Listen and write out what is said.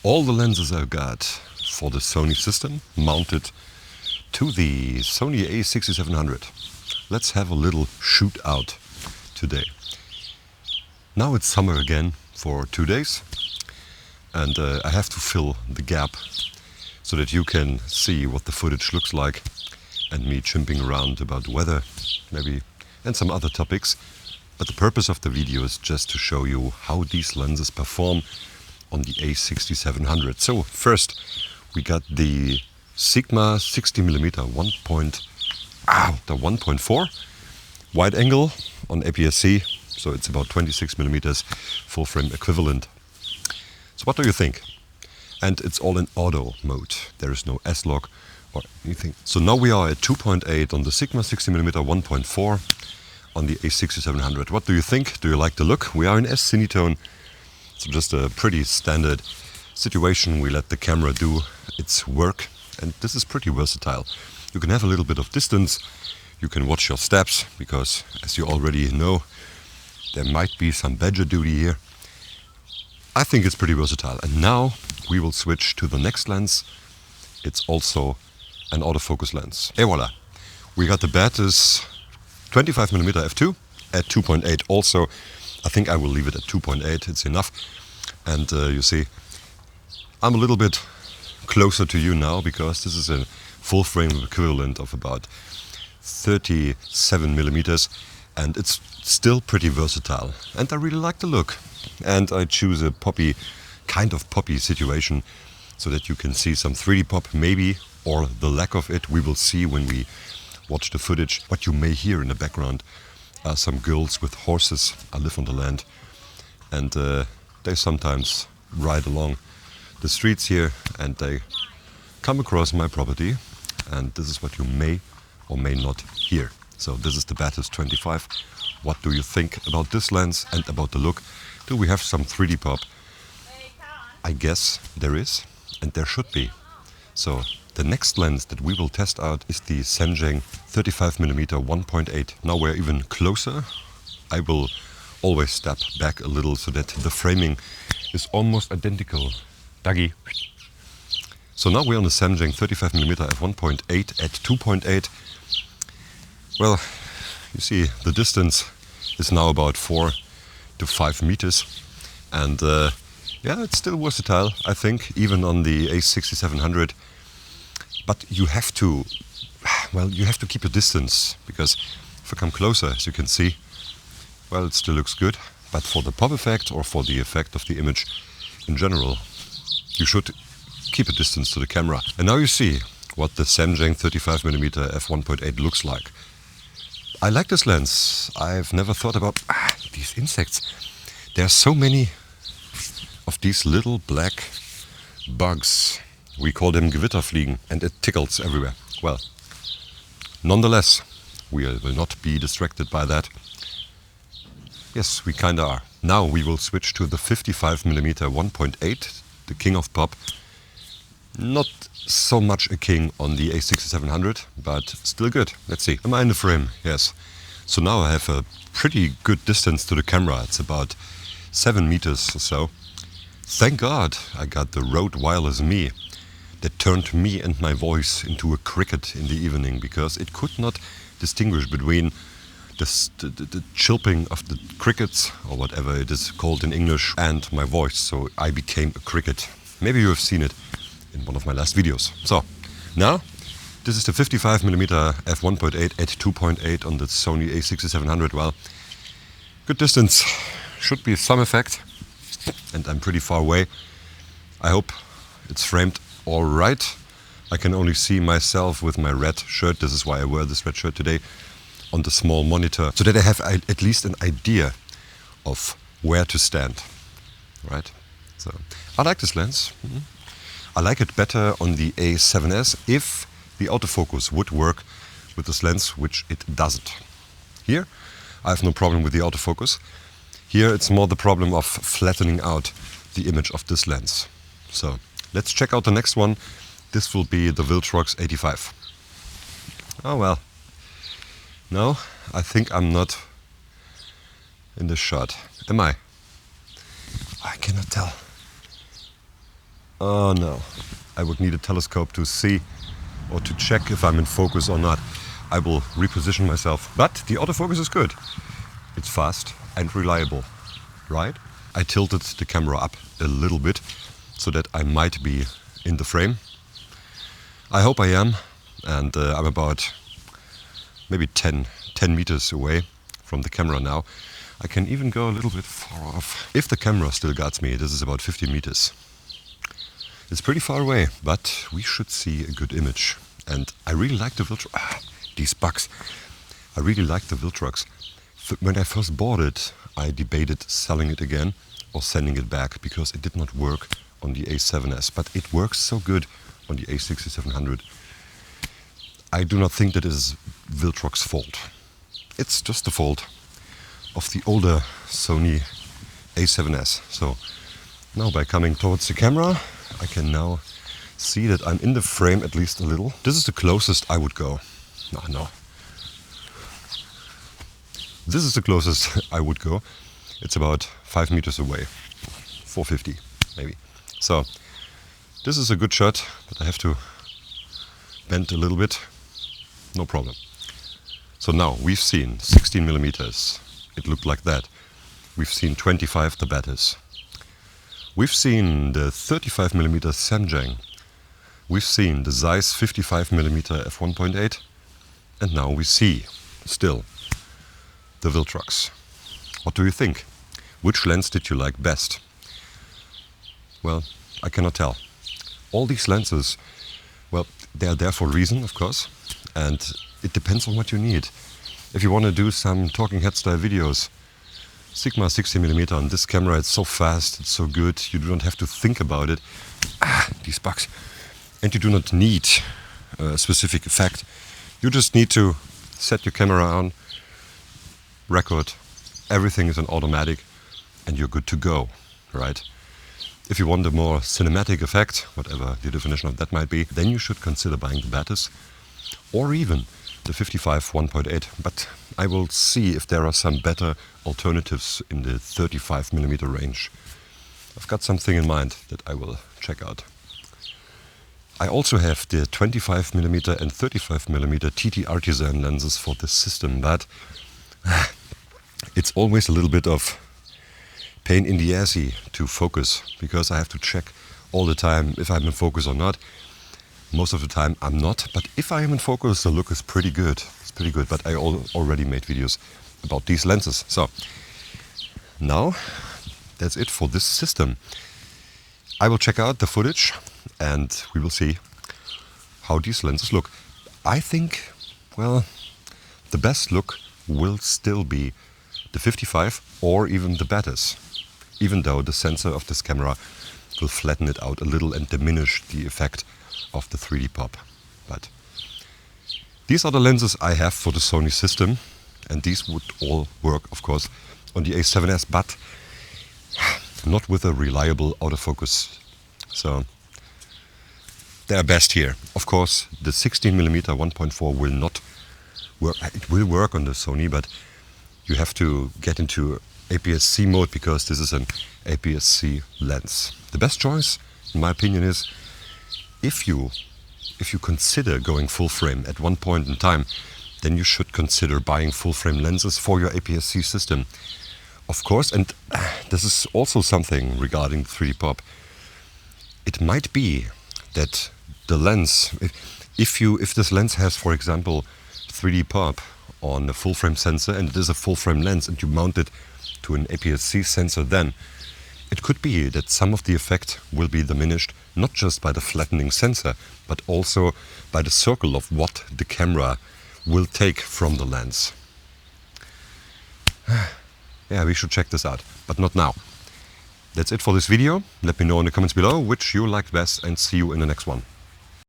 all the lenses I've got for the Sony system mounted to the Sony a6700. Let's have a little shoot out today. Now it's summer again for 2 days, and I have to fill the gap so that you can see what the footage looks like and me chimping around about weather maybe and some other topics. But the purpose of the video is just to show you how these lenses perform on the a6700. So first we got the Sigma 60mm 1.4 wide angle on APS-C, so it's about 26mm full frame equivalent. So what do you think? And it's all in auto mode. There is no S-Log or anything. So now we are at 2.8 on the Sigma 60mm 1.4 on the a6700. What do you think? Do you like the look? We are in S-Cinetone. So just a pretty standard situation. We let the camera do its work, and this is pretty versatile. You can have a little bit of distance. You can watch your steps, because as you already know, there might be some badger duty here. I think it's pretty versatile. And now we will switch to the next lens. It's also an autofocus lens. Et voila! We got the Batis 25mm f2 at 2.8 also. I think I will leave it at 2.8, it's enough. And you see, I'm a little bit closer to you now, because this is a full frame equivalent of about 37mm, and it's still pretty versatile. And I really like the look. And I choose a kind of poppy situation, so that you can see some 3D pop maybe, or the lack of it. We will see when we watch the footage. What you may hear in the background are some girls with horses. I live on the land, and they sometimes ride along the streets here, and they come across my property, and this is what you may or may not hear. So this is the Batis 25. What do you think about this lens and about the look? Do we have some 3D pop? I guess there is, and there should be. So the next lens that we will test out is the Sanjang 35mm 1.8. Now we're even closer. I will always step back a little so that the framing is almost identical. Daggy. So now we're on the Sanjang 35mm f1.8 at 2.8. Well, you see the distance is now about 4 to 5 meters, and yeah, it's still versatile, I think, even on the a6700. But you have to, well, you have to keep a distance, because if I come closer, as you can see, well, it still looks good. But for the pop effect, or for the effect of the image in general, you should keep a distance to the camera. And now you see what the Sanjang 35mm f1.8 looks like. I like this lens. I've never thought about these insects. There are so many of these little black bugs. We call them Gewitterfliegen, and it tickles everywhere. Well, nonetheless, we will not be distracted by that. Yes, we kinda are. Now we will switch to the 55mm 1.8, the king of pop. Not so much a king on the a6700, but still good. Let's see. Am I in the frame? Yes. So now I have a pretty good distance to the camera. It's about 7 meters or so. Thank God I got the Rode Wireless Me that turned me and my voice into a cricket in the evening, because it could not distinguish between the chirping of the crickets, or whatever it is called in English, and my voice. So I became a cricket. Maybe you have seen it in one of my last videos. So now this is the 55mm f1.8 at 2.8 on the Sony a6700. Well, good distance, should be some effect, and I'm pretty far away. I hope it's framed all right. I can only see myself with my red shirt. This is why I wear this red shirt today, on the small monitor, so that I have at least an idea of where to stand. Right? So I like this lens. I like it better on the A7S if the autofocus would work with this lens, which it doesn't. Here I have no problem with the autofocus. Here it's more the problem of flattening out the image of this lens. So let's check out the next one. This will be the Viltrox 85. Oh well. No, I think I'm not in this shot. Am I? I cannot tell. Oh no, I would need a telescope to see or to check if I'm in focus or not. I will reposition myself, but the autofocus is good. It's fast and reliable, right? I tilted the camera up a little bit so that I might be in the frame. I hope I am, and I'm about maybe 10 meters away from the camera now. I can even go a little bit far off. If the camera still guides me, this is about 50 meters. It's pretty far away, but we should see a good image. And I really like the Viltrox. These bugs. I really like the Viltrox. When I first bought it, I debated selling it again or sending it back because it did not work on the A7S, but it works so good on the a6700. I do not think that is Viltrox's fault. It's just the fault of the older Sony A7S. So now by coming towards the camera, I can now see that I'm in the frame at least a little. This is the closest I would go. No. This is the closest I would go. It's about 5 meters away. 450 maybe. So this is a good shot, but I have to bend a little bit. No problem. So now we've seen 16 millimeters. It looked like that. We've seen 25 the Batis. We've seen the 35 millimeter Samyang. We've seen the Zeiss 55 millimeter f1.8. And now we see still the Viltrox. What do you think? Which lens did you like best? Well, I cannot tell. All these lenses, well, they are there for a reason, of course, and it depends on what you need. If you want to do some talking head style videos, Sigma 60mm on this camera, it's so fast, it's so good, you do not have to think about it. These bugs. And you do not need a specific effect. You just need to set your camera on, record, everything is on automatic, and you're good to go, right? If you want a more cinematic effect, whatever the definition of that might be, then you should consider buying the Batis or even the 55 1.8. But I will see if there are some better alternatives in the 35mm range. I've got something in mind that I will check out. I also have the 25mm and 35mm TT Artisan lenses for this system, but it's always a little bit of pain in the assy to focus because I have to check all the time if I'm in focus or not. Most of the time I'm not, but if I am in focus, the look is pretty good. It's pretty good, but I already made videos about these lenses. So now that's it for this system. I will check out the footage and we will see how these lenses look. I think, well, the best look will still be the 55 or even the Batis, even though the sensor of this camera will flatten it out a little and diminish the effect of the 3D pop. But these are the lenses I have for the Sony system, and these would all work, of course, on the A7S, but not with a reliable autofocus. So they are best here. Of course, the 16mm 1.4 will not work. It will work on the Sony, but you have to get into APS-C mode because this is an APS-C lens. The best choice, in my opinion, is if you consider going full frame at one point in time, then you should consider buying full frame lenses for your APS-C system. Of course, and this is also something regarding 3D pop. It might be that the lens, if this lens has, for example, 3D pop on a full frame sensor and it is a full frame lens and you mount it to an APS-C sensor, then it could be that some of the effect will be diminished not just by the flattening sensor but also by the circle of what the camera will take from the lens. Yeah, we should check this out, but not now. That's it for this video. Let me know in the comments below which you liked best and see you in the next one.